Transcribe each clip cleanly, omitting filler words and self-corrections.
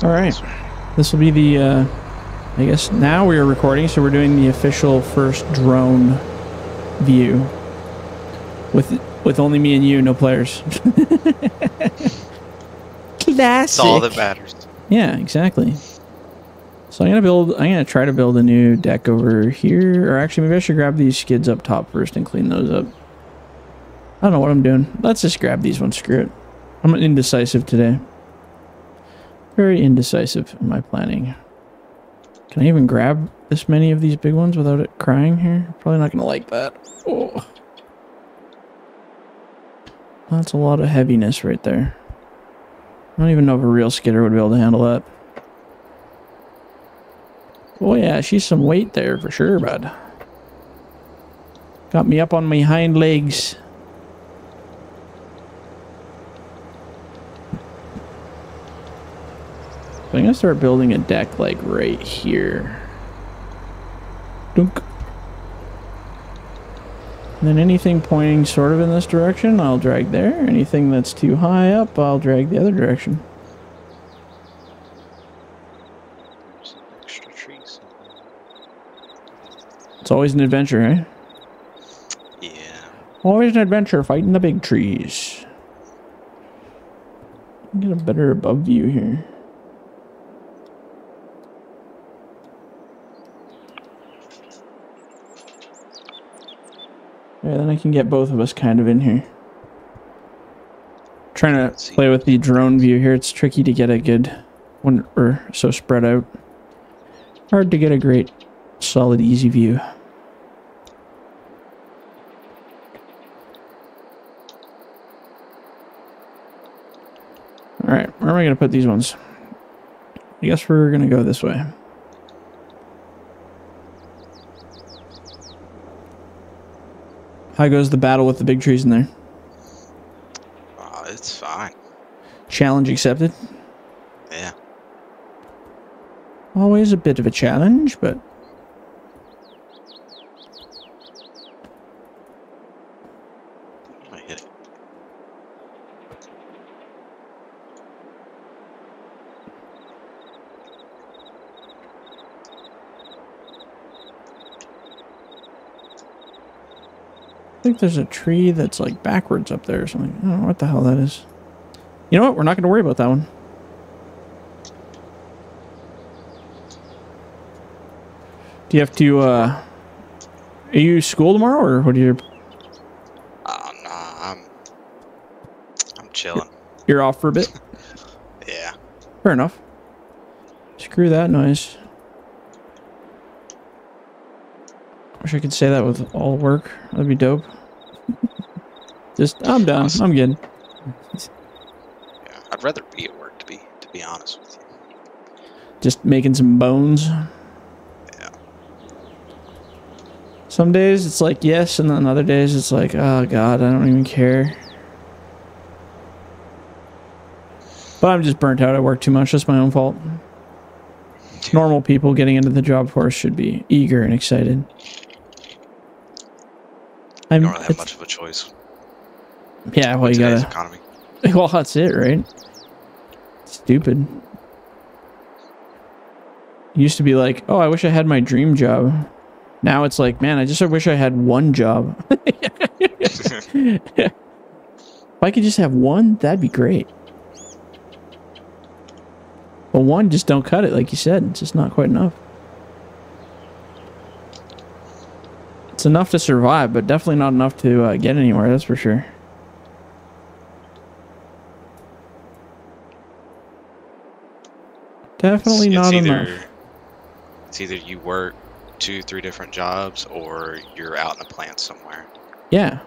All right. This will be the, I guess now we are recording, so we're doing the official first drone view. With only me and you, no players. Classic. That's all that matters. Yeah, exactly. So I'm gonna try to build a new deck over here. Or actually, maybe I should grab these skids up top first and clean those up. I don't know what I'm doing. Let's just grab these ones. Screw it. I'm indecisive today. Very indecisive in my planning. Can I even grab this many of these big ones without it crying here? Probably not gonna like that. Oh. That's a lot of heaviness right there. I don't even know if a real skidder would be able to handle that. Oh yeah, she's some weight there for sure, bud. Got me up on my hind legs. So I'm gonna start building a deck like right here. Dunk. And then anything pointing sort of in this direction, I'll drag there. Anything that's too high up, I'll drag the other direction. Some extra trees. It's always an adventure, eh? Yeah. Always an adventure fighting the big trees. Get a better above view here. Yeah, then I can get both of us kind of in here. Trying to play with the drone view here. It's tricky to get a good one, or so spread out. Hard to get a great, solid, easy view. All right, where am I going to put these ones? I guess we're going to go this way. How goes the battle with the big trees in there? It's fine. Challenge accepted? Yeah. Always a bit of a challenge, but... I hit it. I think there's a tree that's like backwards up there or something. I don't know what the hell that is. You know what? We're not going to worry about that one. Do you have to, are you school tomorrow or what are you? Nah, I'm chilling. You're off for a bit? Yeah. Fair enough. Screw that noise. Wish I could say that with all work. That'd be dope. Just, I'm done. Awesome. I'm good. Yeah, I'd rather be at work to be honest with you. Just making some bones. Yeah. Some days it's like yes, and then other days it's like, oh god, I don't even care. But I'm just burnt out. I work too much. That's my own fault. Normal people getting into the job force should be eager and excited. I don't really have much of a choice. Yeah, well, you gotta. Economy. Well, that's it, right? Stupid. Used to be like, oh, I wish I had my dream job. Now it's like, man, I just wish I had one job. If I could just have one, that'd be great. But one just don't cut it, like you said. It's just not quite enough. It's enough to survive, but definitely not enough to get anywhere, that's for sure. Definitely not enough. It's either you work 2-3 different jobs or you're out in a plant somewhere. Yeah.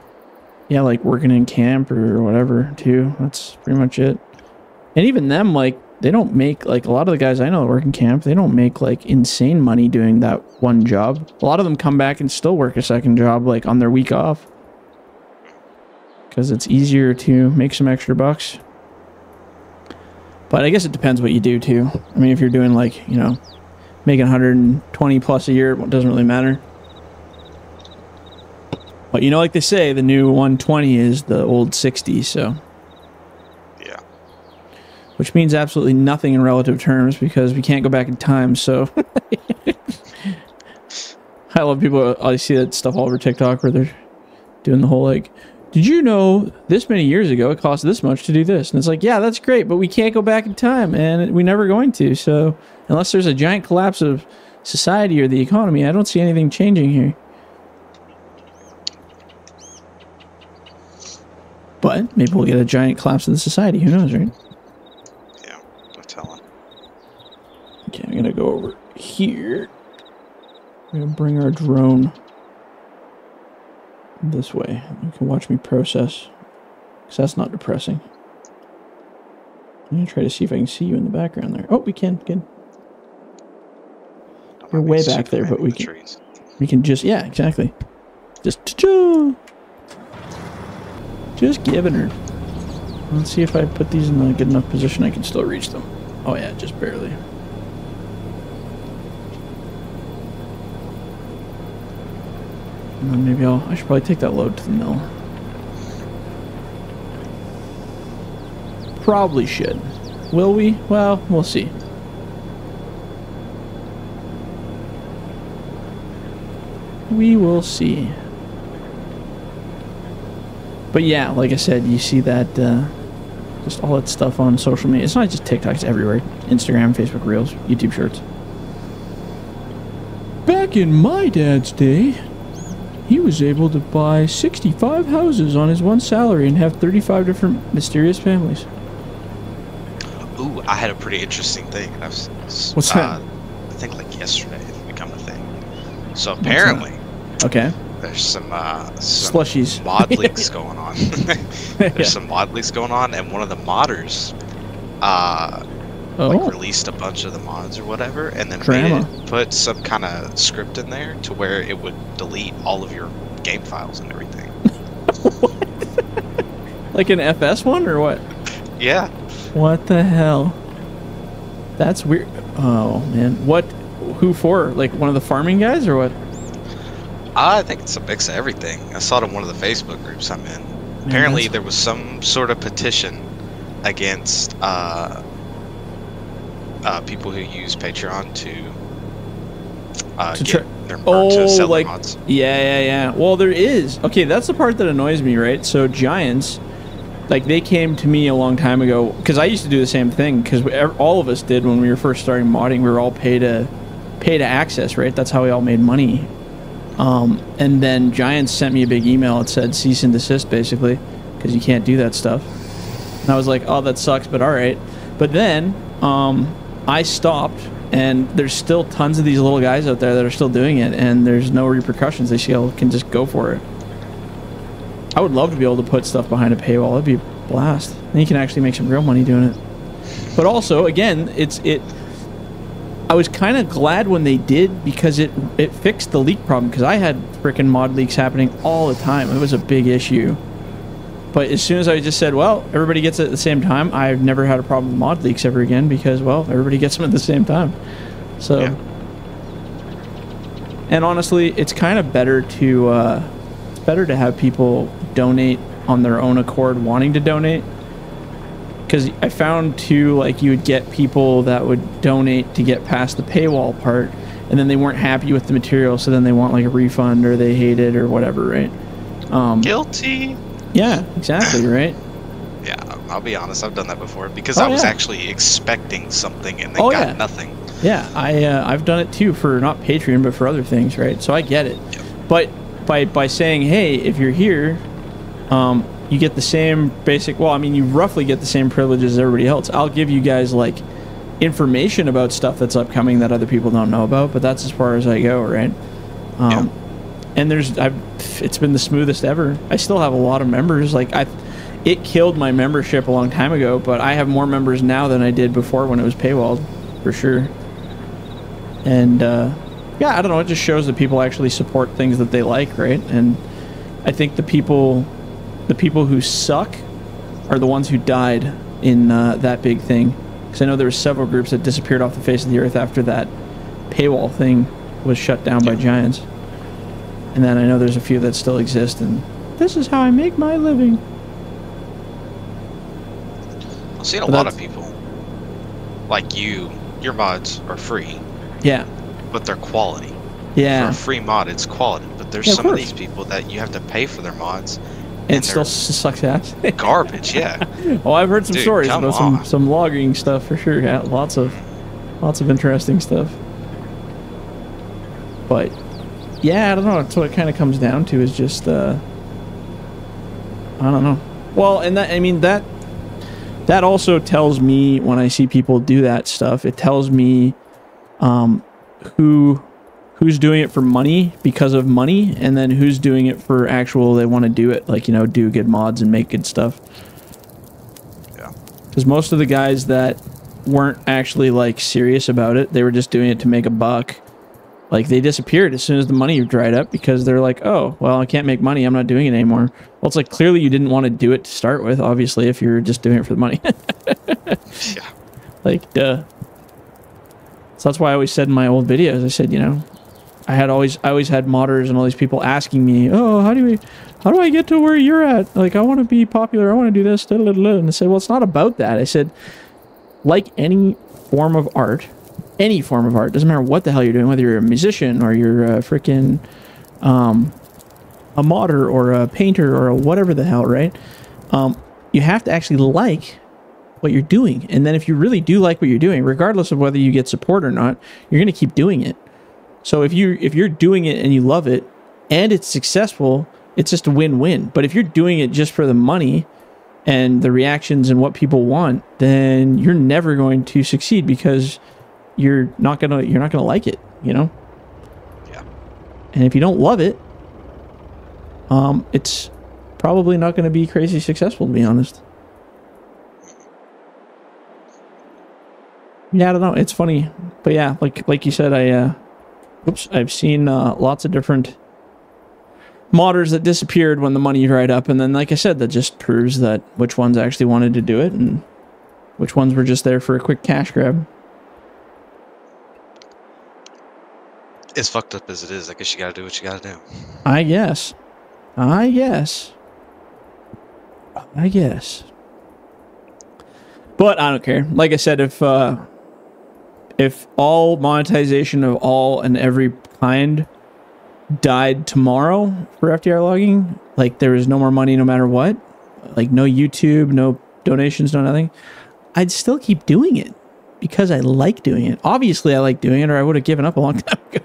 Yeah, like working in camp or whatever, too. That's pretty much it. And even them, like, they don't make, like, a lot of the guys I know that work in camp, they don't make, like, insane money doing that one job. A lot of them come back and still work a second job, like, on their week off. Because it's easier to make some extra bucks. But I guess it depends what you do, too. I mean, if you're doing, like, you know, making 120 plus a year, it doesn't really matter. But, you know, like they say, the new 120 is the old 60, so... which means absolutely nothing in relative terms because we can't go back in time. So I love people. I see that stuff all over TikTok where they're doing the whole like, did you know this many years ago it cost this much to do this? And it's like, yeah, that's great, but we can't go back in time, and we're never going to. So unless there's a giant collapse of society or the economy, I don't see anything changing here. But maybe we'll get a giant collapse of the society. Who knows, right? Yeah, no telling. Okay, I'm gonna go over here. I'm gonna bring our drone this way. You can watch me process, because that's not depressing. I'm gonna try to see if I can see you in the background there. Oh, we can. Good. You're way back there, but we can just, yeah, exactly. Just giving her. Let's see if I put these in a good enough position I can still reach them. Oh yeah, just barely. And then maybe I should probably take that load to the mill. Probably should. Will we? Well, we'll see. We will see. But yeah, like I said, you see that, just all that stuff on social media. It's not just TikTok, it's everywhere. Instagram, Facebook Reels, YouTube Shorts. Back in my dad's day, he was able to buy 65 houses on his one salary and have 35 different mysterious families. Ooh, I had a pretty interesting thing. What's that? I think like yesterday it became a thing. So apparently, okay, there's some slushies mod leaks going on. There's some mod leaks going on, and one of the modders like released a bunch of the mods or whatever, and then put some kind of script in there to where it would delete all of your game files and everything. What? Like an FS one or what? Yeah. What the hell? That's weird. Oh man, what? Who for? Like one of the farming guys or what? I think it's a mix of everything. I saw it in one of the Facebook groups I'm in. Apparently, there was some sort of petition against people who use Patreon to get their to sell their mods. Yeah. Well, there is. Okay, that's the part that annoys me, right? So Giants, like they came to me a long time ago because I used to do the same thing because all of us did when we were first starting modding. We were all pay to access, right? That's how we all made money. And then Giants sent me a big email. It said cease and desist, basically, because you can't do that stuff. And I was like, oh, that sucks, but all right. But then I stopped, and there's still tons of these little guys out there that are still doing it, and there's no repercussions. They still can just go for it. I would love to be able to put stuff behind a paywall. That'd be a blast. And you can actually make some real money doing it. But also, again, I was kind of glad when they did because it fixed the leak problem, because I had freaking mod leaks happening all the time. It was a big issue. But as soon as I just said, well, everybody gets it at the same time, I've never had a problem with mod leaks ever again because, well, everybody gets them at the same time. So, yeah. And honestly, it's kind of better to have people donate on their own accord wanting to donate. Because I found too, like, you would get people that would donate to get past the paywall part, and then they weren't happy with the material, so then they want like a refund or they hate it or whatever, right? Guilty. Yeah, exactly, right? Yeah, I'll be honest, I've done that before because I was actually expecting something and then got nothing. Yeah, I've done it too for not Patreon but for other things, right? So I get it. Yep. But by saying, hey, if you're here, you get the same basic, well, I mean, you roughly get the same privileges as everybody else. I'll give you guys, like, information about stuff that's upcoming that other people don't know about, but that's as far as I go, right? And it's been the smoothest ever. I still have a lot of members. Like, it killed my membership a long time ago, but I have more members now than I did before when it was paywalled, for sure. And, yeah, I don't know, it just shows that people actually support things that they like, right? And I think the people who suck are the ones who died in that big thing. Because I know there were several groups that disappeared off the face of the earth after that paywall thing was shut down by Giants. And then I know there's a few that still exist, and this is how I make my living. I've seen a lot of people like your mods are free. Yeah. But they're quality. Yeah. For a free mod, it's quality. But there's some of these people that you have to pay for their mods. And it still sucks ass. Garbage, yeah. Well, I've heard some stories about some logging stuff for sure. Yeah, lots of interesting stuff. But yeah, I don't know. That's what it kind of comes down to, is just I don't know. Well, and that, I mean, that also tells me, when I see people do that stuff, it tells me who's doing it for money because of money, and then who's doing it for actual, they want to do it, like, you know, do good mods and make good stuff. Yeah. Because most of the guys that weren't actually, like, serious about it, they were just doing it to make a buck. Like, they disappeared as soon as the money dried up, because they're like, oh, well, I can't make money, I'm not doing it anymore. Well, it's like, clearly you didn't want to do it to start with, obviously, if you're just doing it for the money. Yeah. Like, duh. So that's why I always said in my old videos, I said, you know, I always had modders and all these people asking me, oh, how do I get to where you're at? Like, I want to be popular, I want to do this, da, da, da, da. And I said, well, it's not about that. I said, like any form of art, doesn't matter what the hell you're doing, whether you're a musician or you're a freaking a modder or a painter or a whatever the hell, right? You have to actually like what you're doing. And then if you really do like what you're doing, regardless of whether you get support or not, you're going to keep doing it. So if you're doing it and you love it and it's successful, it's just a win-win. But if you're doing it just for the money and the reactions and what people want, then you're never going to succeed, because you're not gonna like it, you know? Yeah. And if you don't love it, it's probably not going to be crazy successful, to be honest. Yeah, I don't know. It's funny, but yeah, like you said, I've seen lots of different modders that disappeared when the money dried up, and then, like I said, that just proves that which ones actually wanted to do it and which ones were just there for a quick cash grab. As fucked up as it is, I guess you gotta do what you gotta do. I guess. But I don't care. Like I said, if all monetization of all and every kind died tomorrow for FDR logging, like there is no more money no matter what, like no YouTube, no donations, no nothing, I'd still keep doing it because I like doing it. Obviously I like doing it, or I would have given up a long time ago.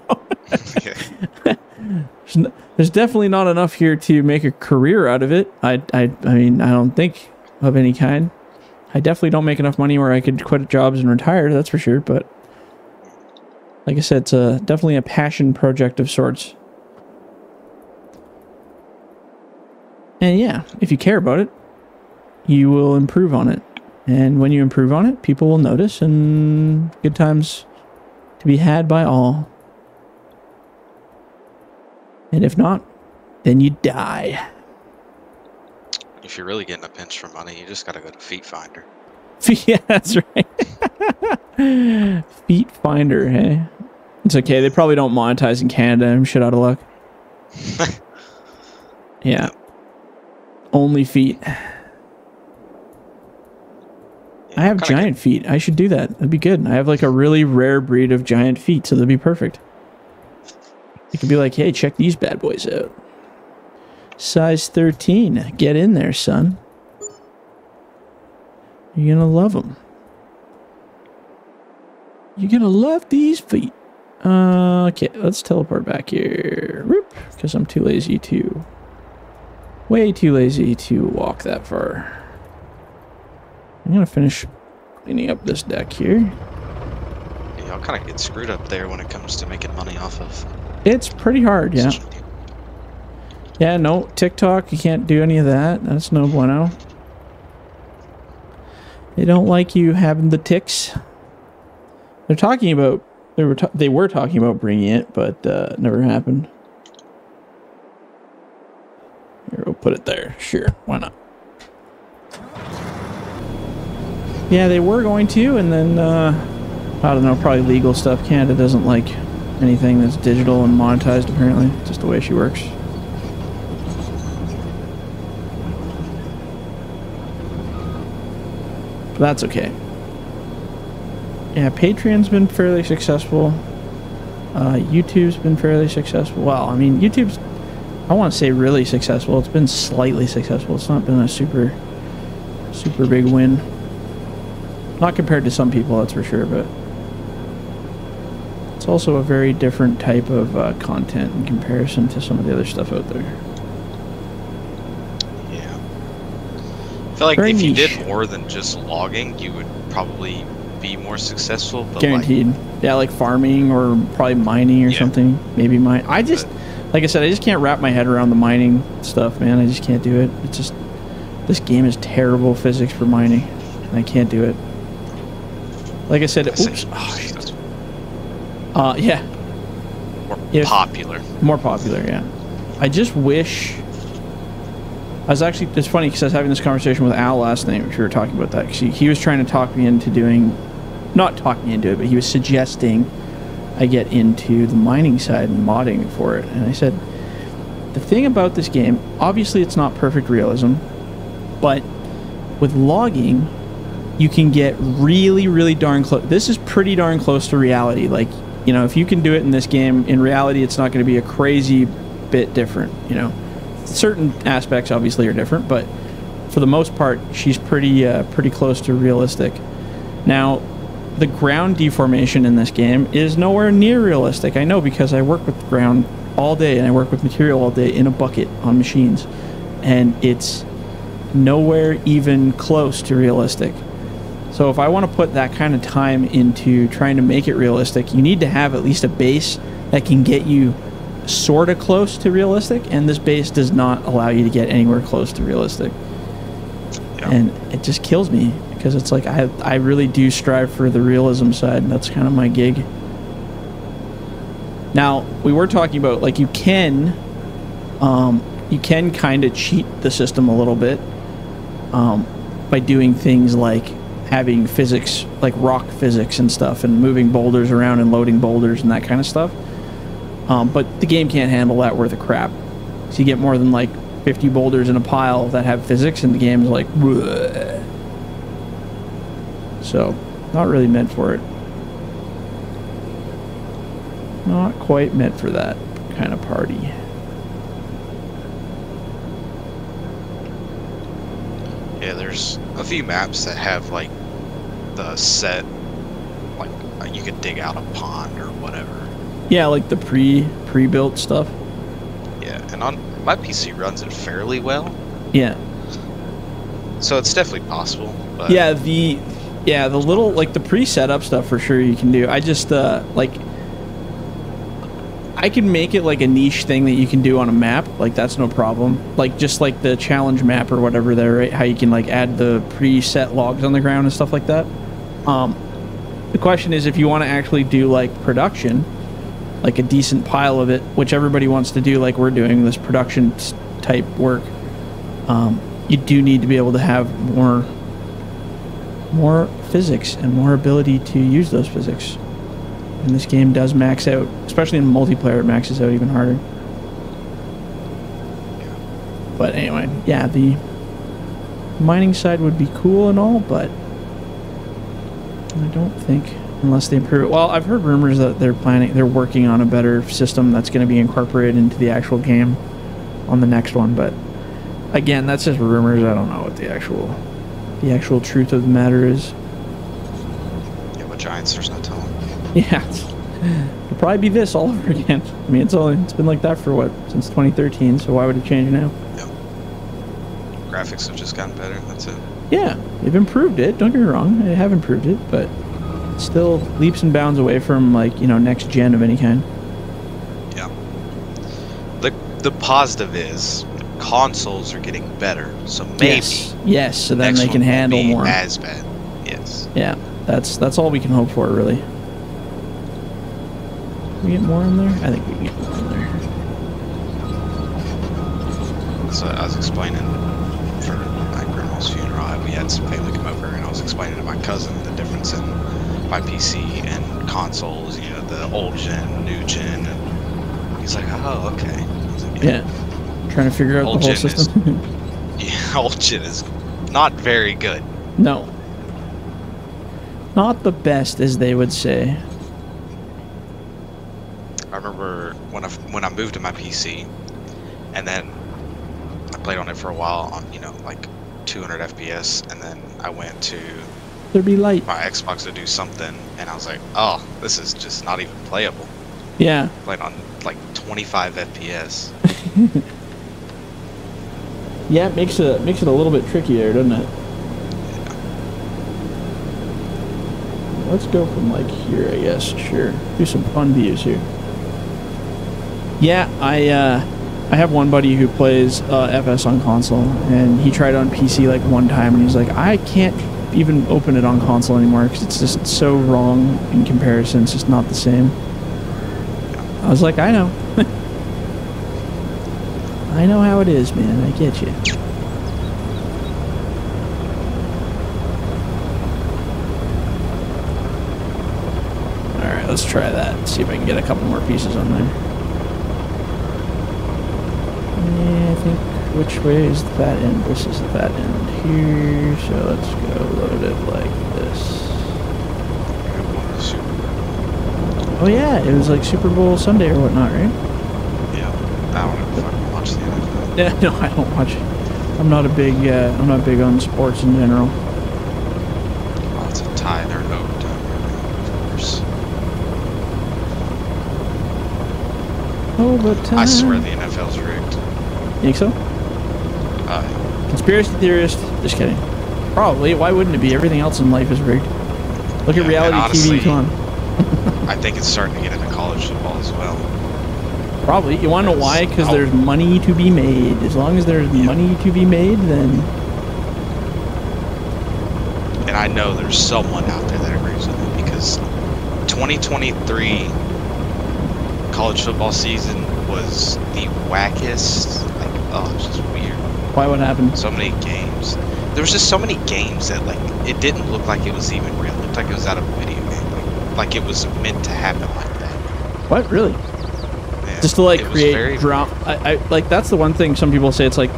There's definitely not enough here to make a career out of it. I mean, I don't think of any kind. I definitely don't make enough money where I could quit jobs and retire, that's for sure, but like I said, it's definitely a passion project of sorts. And yeah, if you care about it, you will improve on it. And when you improve on it, people will notice, and good times to be had by all. And if not, then you die. If you're really getting a pinch for money, you just gotta go to Feet Finder. Yeah, that's right. Feet Finder, hey? It's okay, they probably don't monetize in Canada. I'm shit out of luck. Yeah. Only feet. Yeah, I have giant feet. I should do that. That'd be good. I have like a really rare breed of giant feet, so that'd be perfect. It could be like, hey, check these bad boys out. Size 13. Get in there, son. You're gonna love them. You're gonna love these feet. Okay, let's teleport back here. Because I'm too lazy to... Way too lazy to walk that far. I'm gonna finish cleaning up this deck here. Yeah, y'all kind of get screwed up there when it comes to making money off of... It's pretty hard, yeah. Yeah, no, TikTok, you can't do any of that. That's no bueno. They don't like you having the ticks. They're talking about... They were talking about bringing it, but it never happened. Here, we'll put it there. Sure, why not? Yeah, they were going to, and then, I don't know, probably legal stuff. Canada doesn't like anything that's digital and monetized, apparently. Just the way she works. But that's okay. Yeah, Patreon's been fairly successful. YouTube's been fairly successful. Well, I mean, YouTube's, I want to say really successful. It's been slightly successful. It's not been a super big win. Not compared to some people, that's for sure, but it's also a very different type of content in comparison to some of the other stuff out there. Yeah. I feel like Very if you niche. did more than just logging, you would probably be more successful. But Guaranteed. Like, yeah, like farming or probably mining or something. Maybe mine. I just, like I said, I just can't wrap my head around the mining stuff, man. I just can't do it. It's just, this game is terrible physics for mining. And I can't do it. Like I said, oops. Yeah. More popular. More popular, yeah. I just wish... I was actually... It's funny because I was having this conversation with Al last night, which we were talking about that. Because he was trying to talk me into doing... Not talk me into it, but he was suggesting I get into the mining side and modding for it. And I said, the thing about this game, obviously it's not perfect realism, but with logging, you can get really darn close. This is pretty darn close to reality. Like, you know, if you can do it in this game, in reality, it's not going to be a crazy bit different, you know. Certain aspects obviously are different, but for the most part, she's pretty close to realistic. Now, the ground deformation in this game is nowhere near realistic. I know because I work with ground all day and I work with material all day in a bucket on machines, and it's nowhere even close to realistic. So if I want to put that kind of time into trying to make it realistic, you need to have at least a base that can get you sort of close to realistic, and this base does not allow you to get anywhere close to realistic. Yeah. And it just kills me because it's like I really do strive for the realism side, and that's kind of my gig. Now, we were talking about, like, you can kind of cheat the system a little bit by doing things like having physics, like rock physics and stuff, and moving boulders around and loading boulders and that kind of stuff. But the game can't handle that worth of crap. So you get more than like 50 boulders in a pile that have physics, and the game's like, bleh. So, not really meant for it. Not quite meant for that kind of party. Yeah, there's a few maps that have like the set, like you could dig out a pond or whatever. Yeah, like the pre-built stuff. Yeah, and on my PC runs it fairly well. Yeah. So it's definitely possible. But yeah, the little, like, the pre-setup stuff for sure you can do. I just like, I can make it like a niche thing that you can do on a map. Like, that's no problem. Like, just like the challenge map or whatever there, right? How you can like add the preset logs on the ground and stuff like that. The question is, if you want to actually do like production, like a decent pile of it, which everybody wants to do, like we're doing this production type work, you do need to be able to have more physics and more ability to use those physics. And this game does max out, especially in multiplayer, it maxes out even harder. But anyway, yeah, the mining side would be cool and all, but I don't think, unless they improve it. Well, I've heard rumors that they're working on a better system that's going to be incorporated into the actual game on the next one, but again, that's just rumors. I don't know what the actual truth of the matter is. Yeah, but Giants, there's no telling. Yeah, it'll probably be this all over again. I mean, it's been like that for what, since 2013, so why would it change now? Yep. Graphics have just gotten better, that's it. Yeah, they've improved it, don't get me wrong, they have improved it, but still leaps and bounds away from, like, you know, next gen of any kind. Yeah. The positive is consoles are getting better, so maybe yes, so then they can handle more. As bad. Yes. Yeah, that's all we can hope for, really. Can we get more in there? I think we can get more in there. So I was explaining for my grandma's funeral, we had some family come over, and I was explaining to my cousin the difference in my PC and consoles, you know, the old gen, new gen, and he's like, oh, okay. I was like, yeah. Trying to figure out the whole system. Yeah, old gen is not very good. No, not the best, as they would say. I remember when I moved to my PC, and then I played on it for a while on, you know, like 200 FPS, and then I went to There be light. my Xbox to do something, and I was like, oh, this is just not even playable. Yeah. Played on like 25 FPS. Yeah, it makes it a little bit trickier, doesn't it? Yeah. Let's go from like here, I guess. Sure. Do some fun views here. Yeah, I have one buddy who plays FS on console, and he tried on PC like one time, and he's like, I can't even open it on console anymore because it's just so wrong in comparison. It's just not the same. I was like, I know. I know how it is, man. I get you. Alright, let's try that. See if I can get a couple more pieces on there. Yeah, I think, which way is the fat end? This is the fat end here, so let's go load it like this. Oh yeah, it was like Super Bowl Sunday or whatnot, right? Yeah, I don't know if I can watch the NFL. Yeah, no, I don't watch it. I'm not big on sports in general. Oh, it's a tie. They're in overtime right now, of course. Overtime. I swear the NFL's rigged. Think so? Conspiracy theorist. Just kidding. Probably. Why wouldn't it be? Everything else in life is rigged. Look at reality honestly, TV. Come on. I think it's starting to get into college football as well. Probably. You want to know why? Because there's money to be made. As long as there's money to be made, then... And I know there's someone out there that agrees with me, because 2023 college football season was the wackest. Like, oh, it's just weird. Why? What happened? So many games. There was just so many games that, like, it didn't look like it was even real. It looked like it was out of a video game. Like it was meant to happen like that. What? Really? Yeah, just to like create drama. I like, that's the one thing some people say. It's like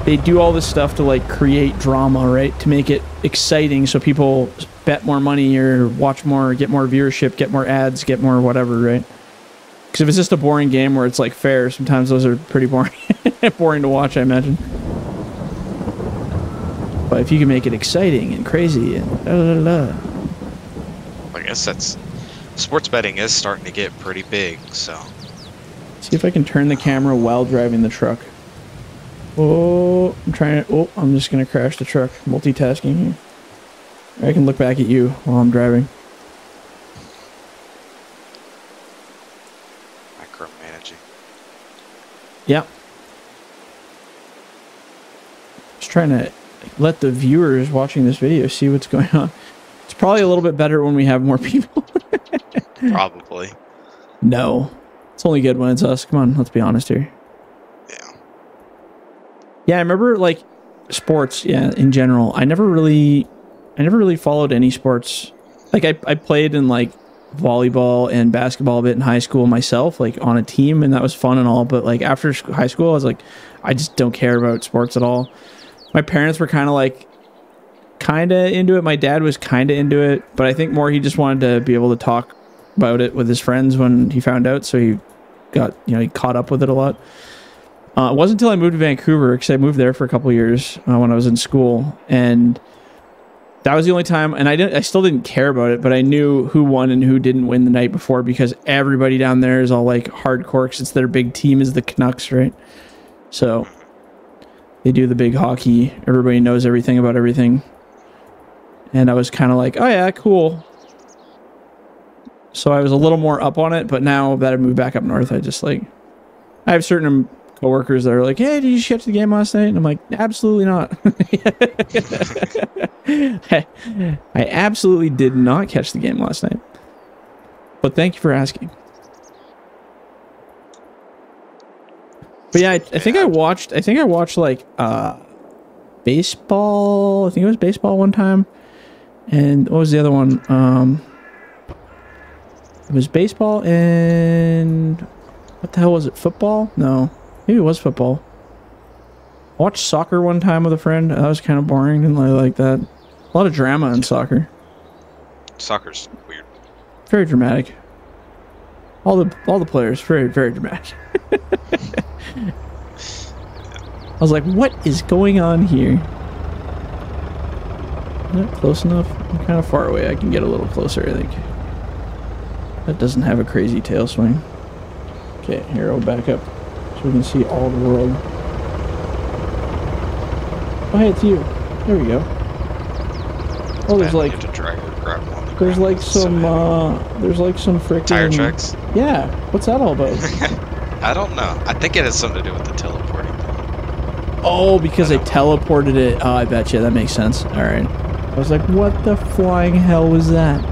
they do all this stuff to like create drama, right? To make it exciting, so people bet more money or watch more, get more viewership, get more ads, get more whatever, right? Because if it's just a boring game where it's like fair, sometimes those are pretty boring, boring to watch, I imagine. But if you can make it exciting and crazy and I guess that's... Sports betting is starting to get pretty big, so... See if I can turn the camera while driving the truck. Oh, I'm trying to... Oh, I'm just going to crash the truck. Multitasking here. I can look back at you while I'm driving. Micromanaging. Yeah. Just trying to let the viewers watching this video see what's going on. It's probably a little bit better when we have more people. Probably. No. It's only good when it's us. Come on, let's be honest here. Yeah. Yeah, I remember like sports, yeah, in general. I never really followed any sports. Like I played in like volleyball and basketball a bit in high school myself, like on a team, and that was fun and all, but like after high school I was like, I just don't care about sports at all. My parents were kind of into it. My dad was kind of into it, but I think more he just wanted to be able to talk about it with his friends when he found out, so he got, he caught up with it a lot. It wasn't until I moved to Vancouver, because I moved there for a couple of years when I was in school, and that was the only time, and I still didn't care about it, but I knew who won and who didn't win the night before, because everybody down there is all like hardcore, because it's their big team is the Canucks, right? So they do the big hockey. Everybody knows everything about everything. And I was kind of like, oh yeah, cool. So I was a little more up on it, but now that I moved back up north, I just like, I have certain coworkers that are like, hey, did you catch the game last night? And I'm like, absolutely not. I absolutely did not catch the game last night. But thank you for asking. But yeah, I think I watched like baseball. I think it was baseball one time. And what was the other one? It was baseball and what the hell was it? Football? No, maybe it was football. I watched soccer one time with a friend. That was kind of boring. Didn't really like that. A lot of drama in soccer. Soccer's weird. Very dramatic. All the players very, very dramatic. I was like, what is going on here? Not close enough. I'm kind of far away. I can get a little closer, I think. That doesn't have a crazy tail swing. Okay, here I'll back up so we can see all the world. Oh, hey, it's you. There we go. Oh, there's like there's like some freaking tire tracks. Yeah, what's that all about? I don't know. I think it has something to do with the teleporting. Oh, because they teleported it. Oh, I bet you that makes sense. All right. I was like, what the flying hell was that?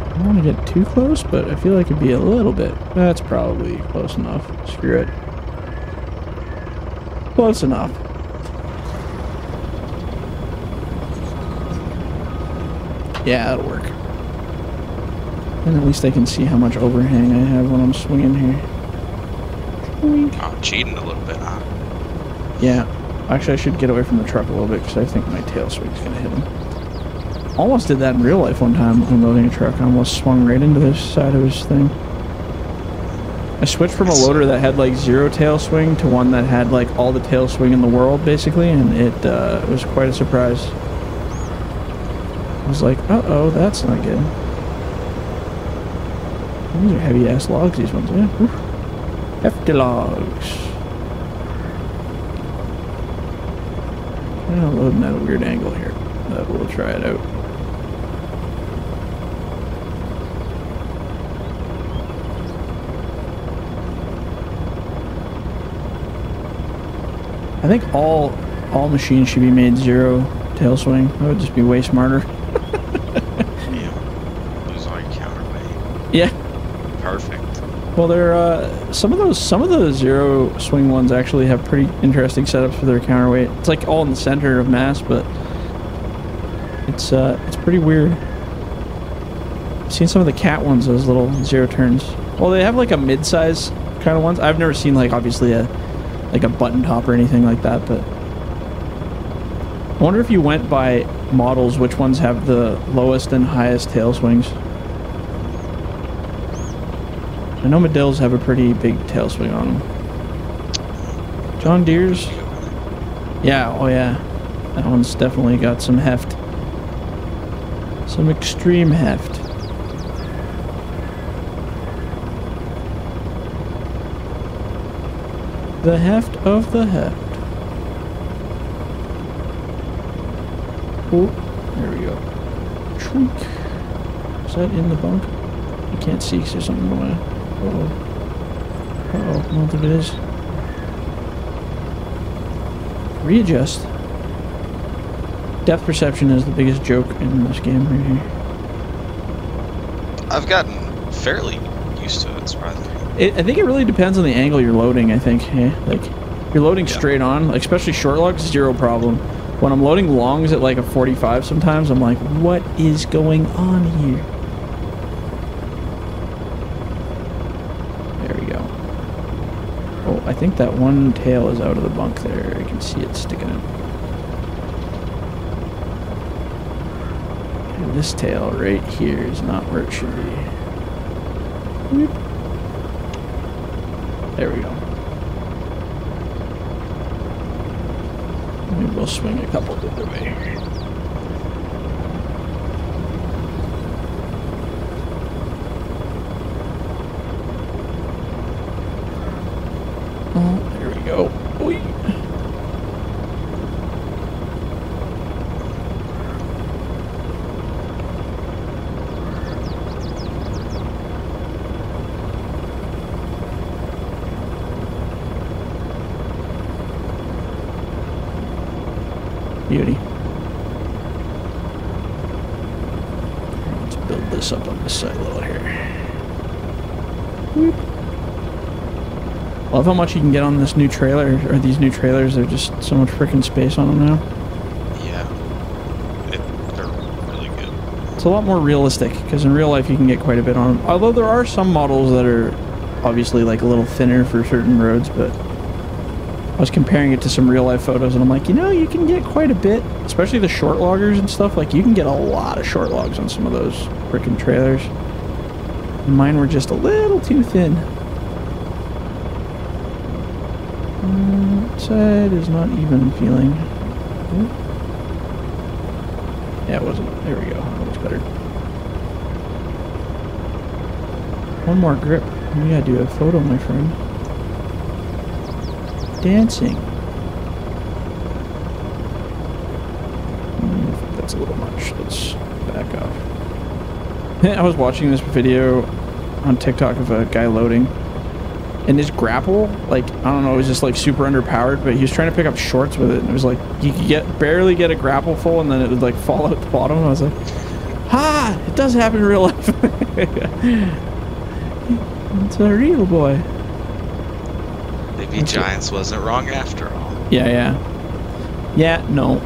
I don't want to get too close, but I feel like it'd be a little bit. That's probably close enough. Screw it. Close enough. Yeah, that'll work. And at least I can see how much overhang I have when I'm swinging here. Oh, cheating a little bit, huh? Yeah. Actually, I should get away from the truck a little bit because I think my tail swing's going to hit him. Almost did that in real life one time unloading a truck. I almost swung right into this side of his thing. I switched from a loader that had like 0 tail swing to one that had like all the tail swing in the world, basically, and it was quite a surprise. I was like, uh-oh, that's not good. These are heavy-ass logs, these ones, yeah. Oof. Hefty logs. I'm loading at a weird angle here, but we'll try it out. I think all machines should be made 0 tail swing. That would just be way smarter. Yeah. Lose all your counterweight. Yeah. Perfect. Well, they're some of the 0 swing ones actually have pretty interesting setups for their counterweight. It's like all in the center of mass, but it's pretty weird. I've seen some of the cat ones, those little 0 turns. Well, they have like a mid-size kind of ones. I've never seen like obviously a button top or anything like that, but I wonder if you went by models, which ones have the lowest and highest tail swings. I know Medills have a pretty big tail swing on them. John Deere's, yeah, oh yeah, that one's definitely got some heft, some extreme heft. The heft of the heft. Oh, there we go. Shriek. Is that in the bunk? I can't see because there's something in the way. Uh-oh. Uh-oh, I don't think it is. Readjust. Depth perception is the biggest joke in this game right here. I've gotten fairly used to it, surprisingly. I think it really depends on the angle you're loading, I think. Yeah, like, you're loading straight on, like, especially short logs, 0 problem. When I'm loading longs at like a 45 sometimes, I'm like, what is going on here? There we go. Oh, I think that one tail is out of the bunk there. I can see it sticking out. And this tail right here is not where it should be. Whoop. There we go. Maybe we'll swing a couple the other way. Oh, there we go. Oy. Beauty. Let's build this up on this side a little here. Whoop. Love how much you can get on this new trailer, or these new trailers. There's just so much freaking space on them now. Yeah. They're really good. It's a lot more realistic, because in real life you can get quite a bit on them. Although there are some models that are obviously like a little thinner for certain roads, but I was comparing it to some real life photos, and I'm like, you know, you can get quite a bit, especially the short loggers and stuff. Like, you can get a lot of short logs on some of those frickin' trailers. And mine were just a little too thin. Side is not even feeling. Yeah, it wasn't. There we go. That looks better. One more grip. We gotta do a photo, my friend. Dancing. I think that's a little much. Let's back off. I was watching this video on TikTok of a guy loading, and his grapple, like, I don't know, it was just like super underpowered, but he was trying to pick up shorts with it, and it was like you could barely get a grapple full, and then it would like fall out the bottom. And I was like, ha! It does happen in real life. It's a real boy. Maybe Giants wasn't wrong after all. Yeah. No,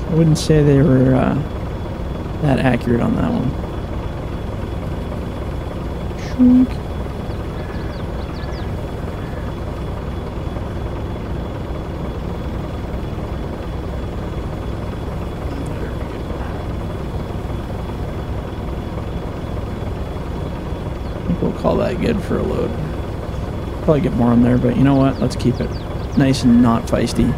I wouldn't say they were that accurate on that one. Shrink. I think we'll call that good for a load. Probably get more on there, but you know what? Let's keep it nice and not feisty.